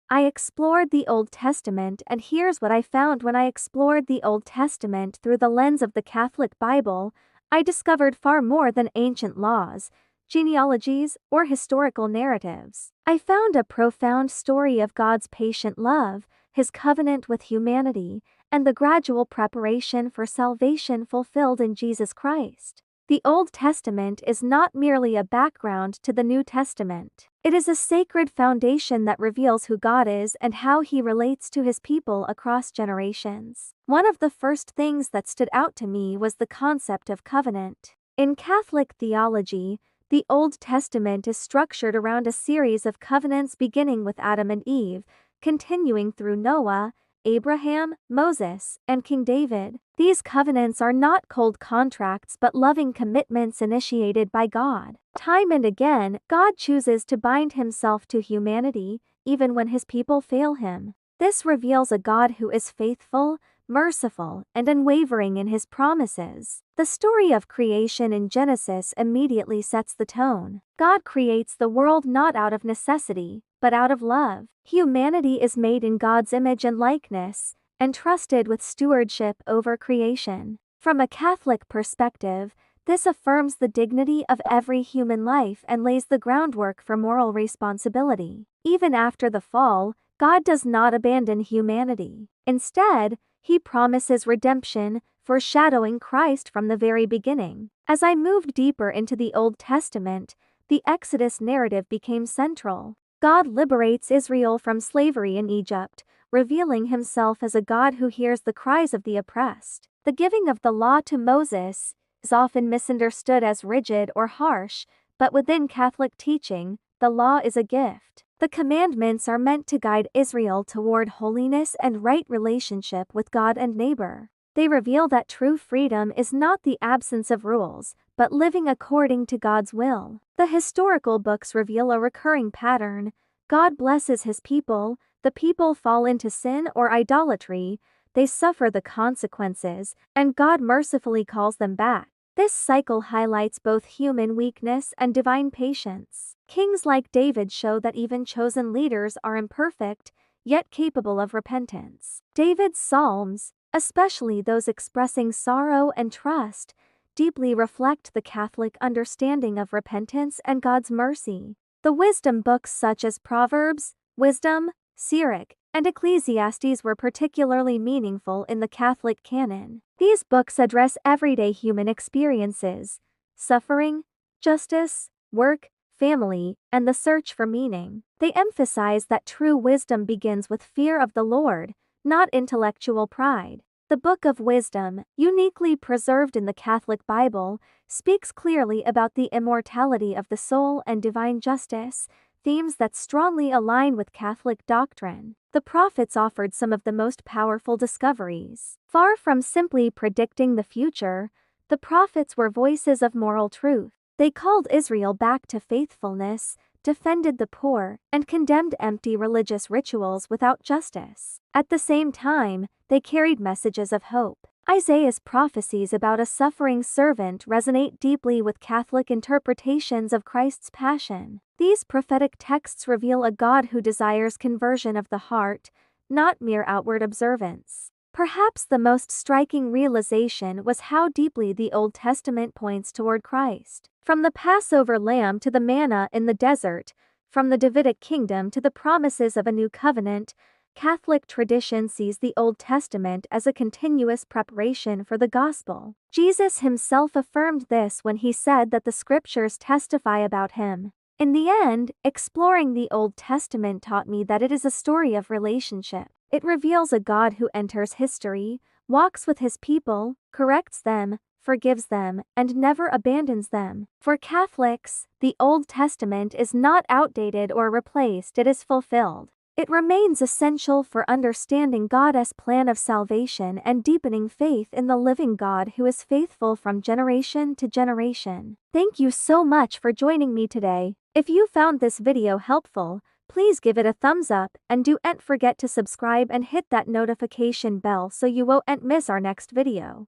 I explored the Old Testament, and here's what I found when I explored the Old Testament through the lens of the Catholic Bible. I discovered far more than ancient laws, genealogies, or historical narratives. I found a profound story of God's patient love, his covenant with humanity, and the gradual preparation for salvation fulfilled in Jesus Christ. The Old Testament is not merely a background to the New Testament. It is a sacred foundation that reveals who God is and how he relates to his people across generations. One of the first things that stood out to me was the concept of covenant. In Catholic theology, the Old Testament is structured around a series of covenants beginning with Adam and Eve, continuing through Noah, Abraham, Moses, and King David. These covenants are not cold contracts but loving commitments initiated by God. Time and again, God chooses to bind himself to humanity, even when his people fail him. This reveals a God who is faithful, merciful, and unwavering in his promises. The story of creation in Genesis immediately sets the tone. God creates the world not out of necessity, but out of love. Humanity is made in God's image and likeness, entrusted with stewardship over creation. From a Catholic perspective, this affirms the dignity of every human life and lays the groundwork for moral responsibility. Even after the fall, God does not abandon humanity. Instead, he promises redemption, foreshadowing Christ from the very beginning. As I moved deeper into the Old Testament, the Exodus narrative became central. God liberates Israel from slavery in Egypt, revealing himself as a God who hears the cries of the oppressed. The giving of the law to Moses is often misunderstood as rigid or harsh, but within Catholic teaching, the law is a gift. The commandments are meant to guide Israel toward holiness and right relationship with God and neighbor. They reveal that true freedom is not the absence of rules, but living according to God's will. The historical books reveal a recurring pattern. God blesses his people, the people fall into sin or idolatry, they suffer the consequences, and God mercifully calls them back. This cycle highlights both human weakness and divine patience. Kings like David show that even chosen leaders are imperfect, yet capable of repentance. David's Psalms, especially those expressing sorrow and trust, deeply reflect the Catholic understanding of repentance and God's mercy. The wisdom books such as Proverbs, Wisdom, Sirach, and Ecclesiastes were particularly meaningful in the Catholic canon. These books address everyday human experiences, suffering, justice, work, family, and the search for meaning. They emphasize that true wisdom begins with fear of the Lord, not intellectual pride. The Book of Wisdom, uniquely preserved in the Catholic Bible, speaks clearly about the immortality of the soul and divine justice, themes that strongly align with Catholic doctrine. The prophets offered some of the most powerful discoveries. Far from simply predicting the future, the prophets were voices of moral truth. They called Israel back to faithfulness, defended the poor, and condemned empty religious rituals without justice. At the same time, they carried messages of hope. Isaiah's prophecies about a suffering servant resonate deeply with Catholic interpretations of Christ's passion. These prophetic texts reveal a God who desires conversion of the heart, not mere outward observance. Perhaps the most striking realization was how deeply the Old Testament points toward Christ. From the Passover lamb to the manna in the desert, from the Davidic kingdom to the promises of a new covenant, Catholic tradition sees the Old Testament as a continuous preparation for the gospel. Jesus himself affirmed this when he said that the scriptures testify about him. In the end, exploring the Old Testament taught me that it is a story of relationship. It reveals a God who enters history, walks with his people, corrects them, forgives them, and never abandons them. For Catholics, the Old Testament is not outdated or replaced, it is fulfilled. It remains essential for understanding God's plan of salvation and deepening faith in the living God who is faithful from generation to generation. Thank you so much for joining me today. If you found this video helpful, please give it a thumbs up and don't forget to subscribe and hit that notification bell so you won't miss our next video.